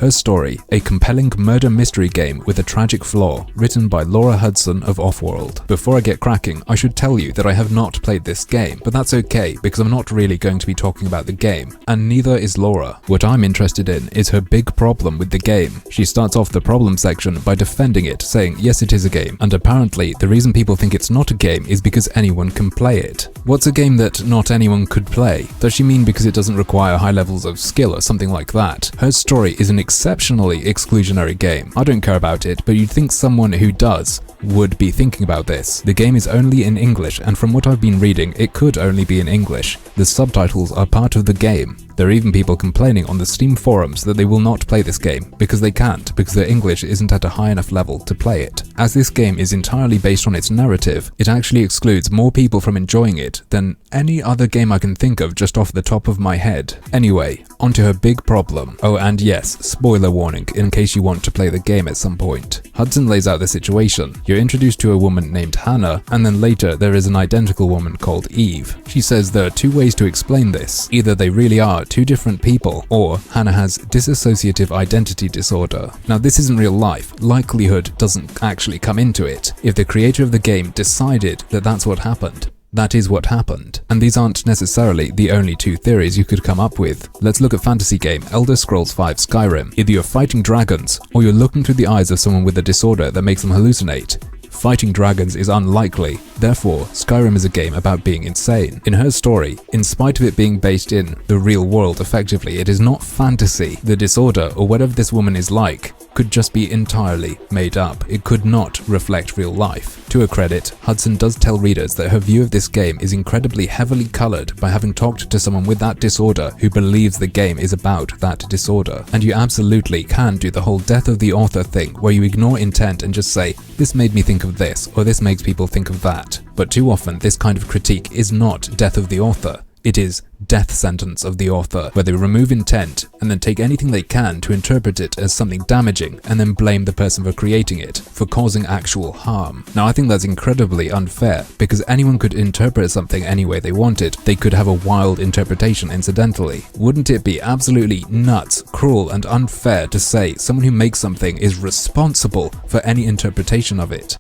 Her Story, a compelling murder mystery game with a tragic flaw, written by Laura Hudson of Offworld. Before I get cracking, I should tell you that I have not played this game, but that's okay because I'm not really going to be talking about the game, and neither is Laura. What I'm interested in is her big problem with the game. She starts off the problem section by defending it, saying yes, it is a game, and apparently the reason people think it's not a game is because anyone can play it. What's a game that not anyone could play? Does she mean because it doesn't require high levels of skill or something like that? Her Story is an exceptionally exclusionary game. I don't care about it, but you'd think someone who does would be thinking about this. The game is only in English, and from what I've been reading, it could only be in English. The subtitles are part of the game. There are even people complaining on the Steam forums that they will not play this game because they can't, because their English isn't at a high enough level to play it. As this game is entirely based on its narrative, it actually excludes more people from enjoying it than any other game I can think of just off the top of my head. Anyway, onto her big problem. Oh, and yes, spoiler warning in case you want to play the game at some point. Hudson lays out the situation. You're introduced to a woman named Hannah, and then later there is an identical woman called Eve. She says there are two ways to explain this. Either they really are two different people, or Hannah has dissociative identity disorder. Now this isn't real life. Likelihood doesn't actually come into it. If the creator of the game decided that that's what happened, that is what happened. And these aren't necessarily the only two theories you could come up with. Let's look at fantasy game Elder Scrolls V Skyrim. Either you're fighting dragons, or you're looking through the eyes of someone with a disorder that makes them hallucinate. Fighting dragons is unlikely, therefore Skyrim is a game about being insane. In Her Story, in spite of it being based in the real world effectively, it is not fantasy. The disorder, or whatever this woman is like, could just be entirely made up. It could not reflect real life. To her credit, Hudson does tell readers that her view of this game is incredibly heavily coloured by having talked to someone with that disorder who believes the game is about that disorder. And you absolutely can do the whole death of the author thing where you ignore intent and just say, this made me think of this, or this makes people think of that. But too often, this kind of critique is not death of the author. It is death sentence of the author, where they remove intent and then take anything they can to interpret it as something damaging and then blame the person for creating it, for causing actual harm. Now I think that's incredibly unfair, because anyone could interpret something any way they wanted. They could have a wild interpretation incidentally. Wouldn't it be absolutely nuts, cruel and unfair to say someone who makes something is responsible for any interpretation of it?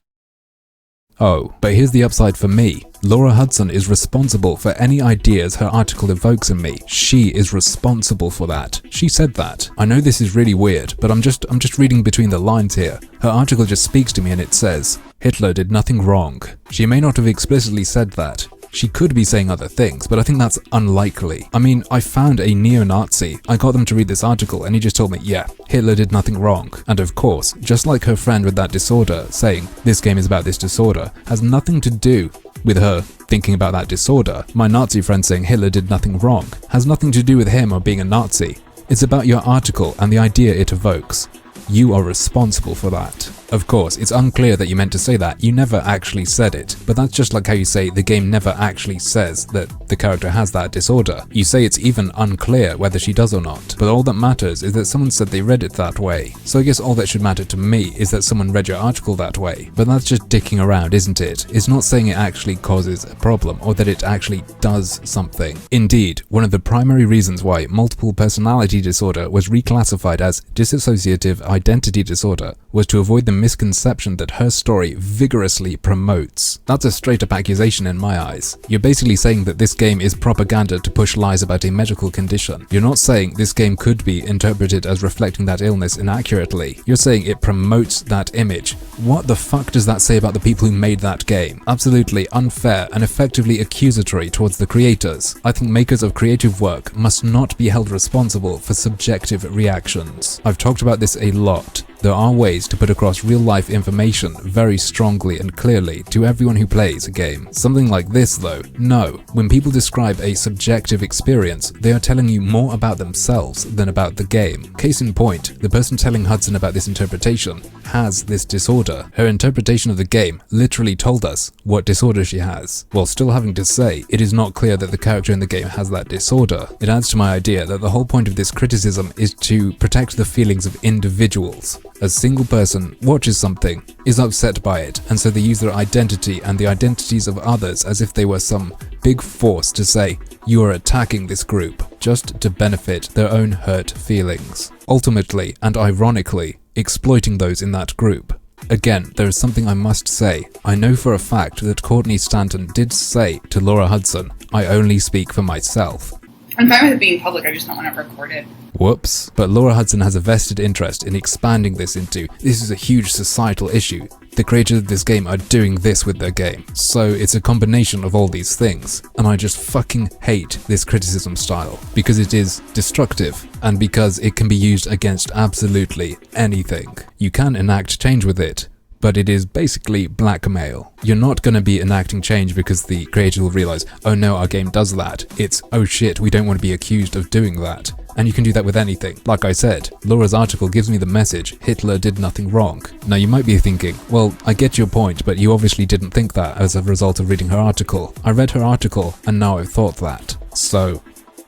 Oh, but here's the upside for me. Laura Hudson is responsible for any ideas her article evokes in me. She is responsible for that. She said that. I know this is really weird, but I'm just reading between the lines here. Her article just speaks to me and it says, Hitler did nothing wrong. She may not have explicitly said that. She could be saying other things, but I think that's unlikely. I mean, I found a neo-Nazi. I got them to read this article and he just told me, yeah, Hitler did nothing wrong. And of course, just like her friend with that disorder saying, this game is about this disorder, has nothing to do with her thinking about that disorder. My Nazi friend saying Hitler did nothing wrong has nothing to do with him or being a Nazi. It's about your article and the idea it evokes. You are responsible for that. Of course, it's unclear that you meant to say that. You never actually said it, but that's just like how you say the game never actually says that the character has that disorder. You say it's even unclear whether she does or not, but all that matters is that someone said they read it that way. So I guess all that should matter to me is that someone read your article that way. But that's just dicking around, isn't it? It's not saying it actually causes a problem or that it actually does something. Indeed, one of the primary reasons why multiple personality disorder was reclassified as dissociative identity disorder was to avoid the misconception that Her Story vigorously promotes. That's a straight-up accusation in my eyes. You're basically saying that this game is propaganda to push lies about a medical condition. You're not saying this game could be interpreted as reflecting that illness inaccurately. You're saying it promotes that image. What the fuck does that say about the people who made that game? Absolutely unfair and effectively accusatory towards the creators. I think makers of creative work must not be held responsible for subjective reactions. I've talked about this a lot. There are ways to put across real-life information very strongly and clearly to everyone who plays a game. Something like this though, no. When people describe a subjective experience, they are telling you more about themselves than about the game. Case in point, the person telling Hudson about this interpretation has this disorder. Her interpretation of the game literally told us what disorder she has, while still having to say it is not clear that the character in the game has that disorder. It adds to my idea that the whole point of this criticism is to protect the feelings of individuals. A single person watches something, is upset by it, and so they use their identity and the identities of others as if they were some big force to say, you are attacking this group. just to benefit their own hurt feelings, ultimately and ironically exploiting those in that group. Again, there is something I must say. I know for a fact that Courtney Stanton did say to Laura Hudson, "I only speak for myself." I'm fine with it being public, I just don't want it recorded. Whoops. But Laura Hudson has a vested interest in expanding this into, this is a huge societal issue. The creators of this game are doing this with their game. So it's a combination of all these things. And I just fucking hate this criticism style. Because it is destructive. And because it can be used against absolutely anything. You can enact change with it, but it is basically blackmail. You're not going to be enacting change because the creator will realize, oh no, our game does that. It's, oh shit, we don't want to be accused of doing that. And you can do that with anything. Like I said, Laura's article gives me the message, Hitler did nothing wrong. Now you might be thinking, well, I get your point, but you obviously didn't think that as a result of reading her article. I read her article, and now I've thought that. So,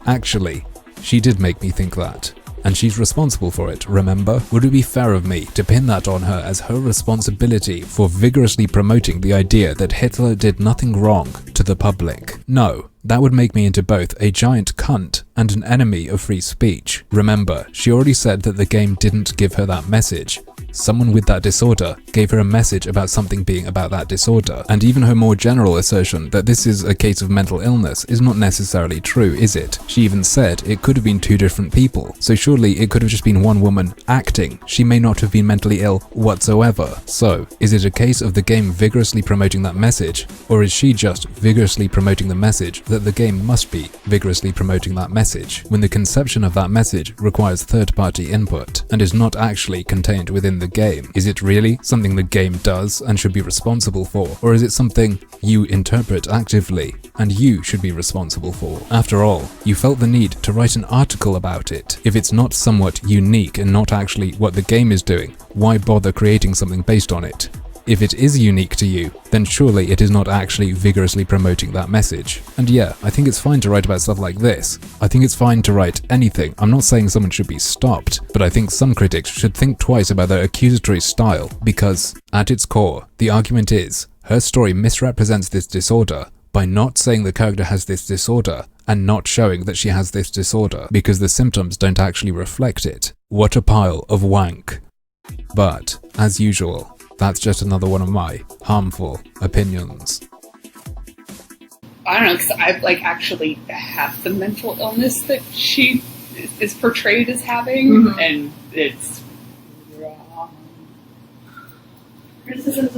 actually, she did make me think that. And she's responsible for it, remember? Would it be fair of me to pin that on her as her responsibility for vigorously promoting the idea that Hitler did nothing wrong to the public? No, that would make me into both a giant cunt and an enemy of free speech. Remember, she already said that the game didn't give her that message. Someone with that disorder gave her a message about something being about that disorder, and even her more general assertion that this is a case of mental illness is not necessarily true, is it? She even said it could have been two different people, so surely it could have just been one woman acting. She may not have been mentally ill whatsoever. So, is it a case of the game vigorously promoting that message, or is she just vigorously promoting the message that the game must be vigorously promoting that message, when the conception of that message requires third-party input, and is not actually contained within the game? Is it really something the game does and should be responsible for, or is it something you interpret actively and you should be responsible for? After all, you felt the need to write an article about it. If it's not somewhat unique and not actually what the game is doing, why bother creating something based on it? If it is unique to you, then surely it is not actually vigorously promoting that message. And yeah, I think it's fine to write about stuff like this. I think it's fine to write anything. I'm not saying someone should be stopped, but I think some critics should think twice about their accusatory style, because, at its core, the argument is, her story misrepresents this disorder by not saying the character has this disorder, and not showing that she has this disorder, because the symptoms don't actually reflect it. What a pile of wank. But, as usual, that's just another one of my harmful opinions. I don't know, because I actually have the mental illness that she is portrayed as having, and it's wrong. Criticisms